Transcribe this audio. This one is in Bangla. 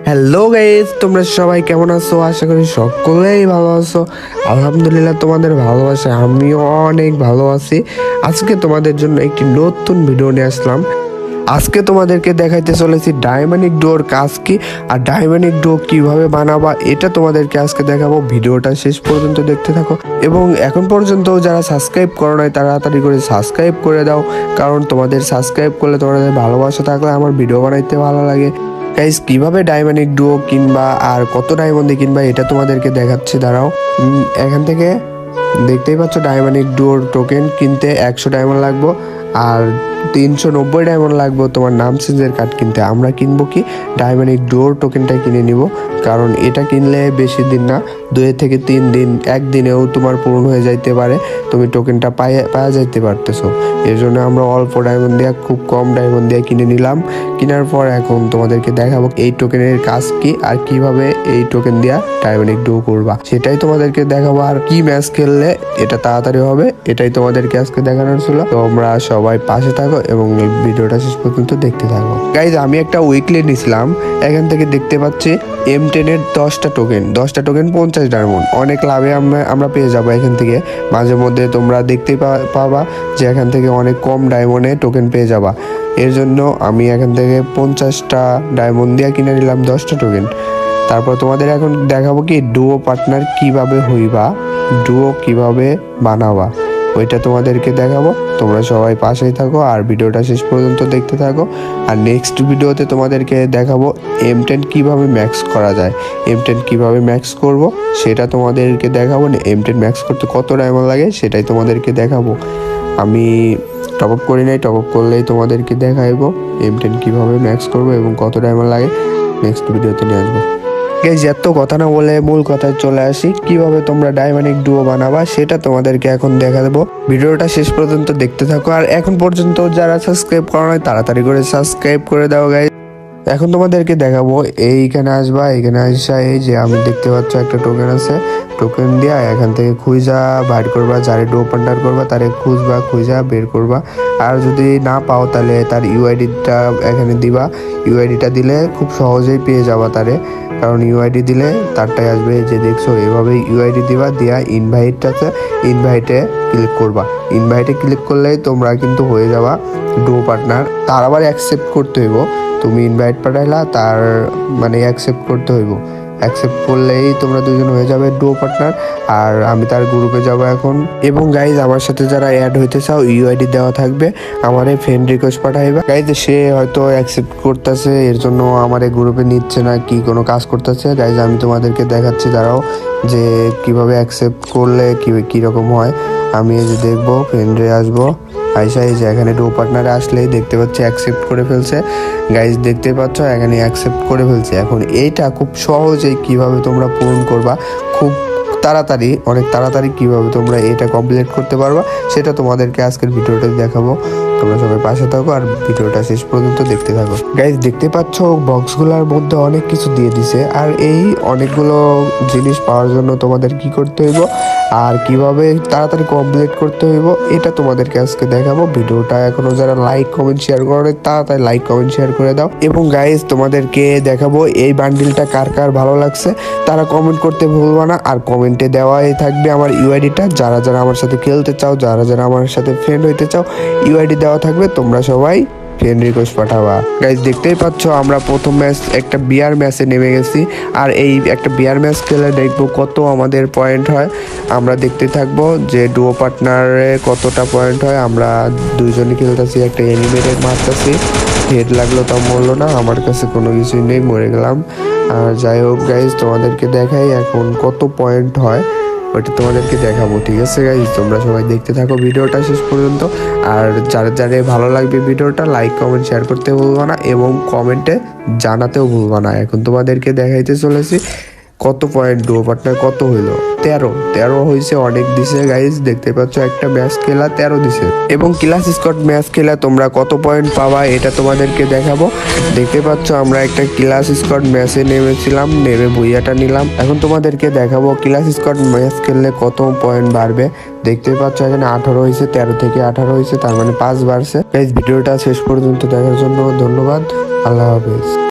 হ্যালো গাইস, তোমরা সবাই কেমন আছো? আশা করি সকলেই ভালো আছো। আলহামদুলিল্লাহ, তোমাদের ভালোবাসা আমিও অনেক ভালো আছি। আজকে তোমাদের জন্য একটি নতুন ভিডিও নিয়ে আসলাম। আজকে তোমাদেরকে দেখাইতে চলেছি ডায়মন্ড ডুয়োর কাজ কি আর ডায়মন্ড ডুয়ো কিভাবে বানাবা, এটা তোমাদেরকে আজকে দেখাবো। ভিডিওটা শেষ পর্যন্ত দেখতে থাকো এবং এখন পর্যন্ত যারা সাবস্ক্রাইব করো নাই তাড়াতাড়ি করে সাবস্ক্রাইব করে দাও, কারণ তোমাদের সাবস্ক্রাইব করলে তোমাদের ভালোবাসা থাকলে আমার ভিডিও বানাইতে ভালো লাগে। গাইস, কিভাবে ডায়মন্ড ডুয়ো কিনবা আর কত ডায়মন্ডে কিনবা এটা তোমাদেরকে দেখাচ্ছি, দাঁড়াও। এখান থেকে দেখতেই পাচ্ছ ডায়মন্ড ডুয়োর টোকেন কিনতে 100 ডায়মন্ড লাগবে আর 390 ডায়মন্ড লাগবে তোমার নাম চেঞ্জের কার্ড কিনতে। আমরা কিনবো কি ডায়মন্ড ডুয়োর টোকেনটা কিনে নিব, কারণ এটা কিনলে বেশি দিন না, 2 থেকে 3 দিন, একদিনেও তোমার পূরণ হয়ে যাইতে পারে, তুমি টোকেনটা পাওয়া যাইতে পারতেছো। এর জন্য আমরা অল্প ডায়মন্ড দিয়ে, খুব কম ডায়মন্ড দিয়ে কিনে নিলাম। কেনার পর এখন তোমাদেরকে দেখাবো এই টোকেনের কাজ কি আর কিভাবে এই টোকেন দিয়া ডায়মন্ড ডুয়ো করবা, সেটাই তোমাদেরকে দেখাবো। আর কি ম্যাচ খেললে এটা তাড়াতাড়ি হবে এটাই তোমাদেরকে আজকে দেখানোর ছিল। তোমরা সবাই পাশে থাকো এবং ভিডিওটা শেষ পর্যন্ত দেখতে থাকো। গাইজ, আমি একটা উইকলি নিছিলাম, এখান থেকে দেখতে পাচ্ছি M10 এর 10টা টোকেন 50 ডায়মন্ড, অনেক লাভে আমরা পেয়ে যাবো এখান থেকে। মাঝে মধ্যে তোমরা দেখতেই পাবা যে এখান থেকে অনেক কম ডায়মন্ডে টোকেন পেয়ে যাবা। এর জন্য আমি এখান থেকে 50টা ডায়মন্ড দিয়ে কিনে নিলাম 10টা টোকেন। তারপর তোমাদের এখন দেখাবো কি ডুয়ো পার্টনার কিভাবে হইবা, ডুয়ো কিভাবে বানাবা, ওইটা তোমাদেরকে দেখাবো। তোমরা সবাই পাশেই থাকো আর ভিডিওটা শেষ পর্যন্ত দেখতে থাকো। আর নেক্সট ভিডিওতে তোমাদেরকে দেখাবো M10 কিভাবে ম্যাক্স করা যায়, M10 কিভাবে ম্যাক্স করব সেটা তোমাদেরকে দেখাবো। M10 ম্যাক্স করতে কত ডায়মন্ড লাগে সেটাই তোমাদেরকে দেখাবো। আমি টপ আপ করি নাই, টপ আপ করলেই তোমাদেরকে দেখাইবো M10 কিভাবে ম্যাক্স করবো এবং কত ডায়মন্ড লাগে। নেক্সট ভিডিওতে নিয়ে আসবো। গাইজ, এত কথা না বলে মূল কথায় চলে আসি, কিভাবে তোমরা ডায়মন্ড ডুয়ো বানাবা সেটা তোমাদেরকে এখন দেখা দেবো। ভিডিওটা শেষ পর্যন্ত দেখতে থাকো আর এখন পর্যন্ত যারা সাবস্ক্রাইব করা হয় তাড়াতাড়ি করে সাবস্ক্রাইব করে দাও গাইজ। এখন তোমাদেরকে দেখাবো, এইখানে আসবা, এখানে আসা এই যে আমি দেখতে পাচ্ছ একটা টোকেন আছে, টোকেন দিয়া এখান থেকে খুঁজা বাইর করবা, যারে ডুয়ো পার্টনার করবা তারে খুঁজা বের করবা। আর যদি না পাও তাহলে তার ইউআইডিটা এখানে দিবা, ইউআইডিটা দিলে খুব সহজেই পেয়ে যাবা তারে, কারণ ইউআইডি দিলে তারটাই আসবে। যে দেখছো এভাবে ইউআইডি দিবা, দিয়া ইনভাইটে ক্লিক করবা। ইনভাইটে ক্লিক করলেই তোমরা কিন্তু হয়ে যাবা ডুয়ো পার্টনার। তার আবার অ্যাকসেপ্ট করতে হইব, তুমি ইনভাইট পাঠাইলা তার মানে অ্যাকসেপ্ট করতে হইব, অ্যাকসেপ্ট করলেই তোমরা দুজন হয়ে যাবে ডুয়ো পার্টনার। আর আমি তার গ্রুপে যাব এখন। এবং গাইজ, আমার সাথে যারা অ্যাড হইতে চাও ইউআইডি দেওয়া থাকবে, আমার এই ফ্রেন্ড রিকোয়েস্ট পাঠাইবা। গাইজ, সে হয়তো অ্যাকসেপ্ট করতেছে, এর জন্য আমার এই গ্রুপে নিচ্ছে না, কি কোনো কাজ করতেছে। গাইজ, আমি তোমাদেরকে দেখাচ্ছি, দাঁড়াও, যে কিভাবে অ্যাকসেপ্ট করলে কি রকম হয়। আমি এই যে দেখবো, ফ্রেন্ডে আসবো, আইসা এই যে এখানে ডুয়ো পার্টনারে আসলেই দেখতে পাচ্ছি অ্যাকসেপ্ট করে ফেলছে। গাইজ, দেখতে পাচ্ছ এখানে অ্যাকসেপ্ট করে ফেলছে। এখন এইটা খুব সহজেই কিভাবে তোমরা পূরণ করবা, খুব তাড়াতাড়ি, অনেক তাড়াতাড়ি কিভাবে তোমরা এটা কমপ্লিট করতে পারবা সেটা তোমাদেরকে আজকের ভিডিওটা দেখাবো। তোমরা সবাই পাশে থাকো আর ভিডিওটা শেষ পর্যন্ত দেখতে থাকো। গাইজ, দেখতে পাচ্ছ বক্সগুলোর মধ্যে অনেক কিছু দিয়ে দিছে, আর এই অনেকগুলো জিনিস পাওয়ার জন্য তোমাদের কি করতে হইব আর কিভাবে তাড়াতাড়ি কমপ্লিট করতে হইব এটা তোমাদেরকে আজকে দেখাবো। ভিডিওটা এখনো যারা লাইক কমেন্ট শেয়ার করে তাড়াতাড়ি লাইক কমেন্ট শেয়ার করে দাও। এবং গাইজ, তোমাদেরকে দেখাবো এই বান্ডিলটা কার কার ভালো লাগছে তারা কমেন্ট করতে ভুলবা না। আর কমেন্টে দেওয়াই থাকবে আমার ইউআইডিটা, যারা যারা আমার সাথে খেলতে চাও, যারা যারা আমার সাথে ফ্রেন্ড হইতে চাও, ইউআইডি দেওয়া থাকবে, তোমরা সবাই ফ্রেন্ড রিকোয়েস্ট পাঠাবা। গাইজ, দেখতেই পাচ্ছ আমরা প্রথম ম্যাচ একটা বিয়ার ম্যাচে নেমে গেছি, আর এই একটা বিয়ার ম্যাচ খেলে দেখবো কত আমাদের পয়েন্ট হয়। আমরা দেখতে থাকবো যে ডুয়ো পার্টনারে কতটা পয়েন্ট হয়। আমরা দুইজনে খেলতেছি, একটা এনিমেটেড মারতেছি, হেড লাগলো তা মরলো না, আমার কাছে কোনো কিছুই নেই, মরে গেলাম। আর যাই হোক গাইজ, তোমাদেরকে দেখাই এখন কত পয়েন্ট হয়, ওইটা তোমাদেরকে দেখাবো। ঠিক আছে গাইজ, তোমরা সবাই দেখতে থাকো ভিডিওটা শেষ পর্যন্ত। আর যারা ভালো লাগবে ভিডিওটা লাইক কমেন্ট শেয়ার করতে ভুলবা না এবং কমেন্টে জানাতেও ভুলবা না। এখন তোমাদেরকে দেখাইতে চলেছি কত পয়েন্ট ডুয়ো পার্টনার কত হইলো। 13 হয়েছে, অনেক দিছে গাইজ। দেখতে পাচ্ছ একটা ম্যাচ খেলা 13 দিছে। এবং ক্লাস স্কোয়াড ম্যাচ খেলা তোমরা কত পয়েন্ট পাবা এটা তোমাদেরকে দেখাবো। দেখতে পাচ্ছ আমরা একটা ক্লাস স্কোয়াড ম্যাচে নেমেছিলাম, নেমে বইয়াটা নিলাম। এখন তোমাদেরকে দেখাবো ক্লাস স্কোয়াড ম্যাচ খেললে কত পয়েন্ট বাড়বে। দেখতে পাচ্ছ এখানে 18 হয়েছে, 13 থেকে 18 হয়েছে, তার মানে 5 বাড়ছে। গাইজ, ভিডিওটা শেষ পর্যন্ত দেখার জন্য ধন্যবাদ। আল্লাহ হাফেজ।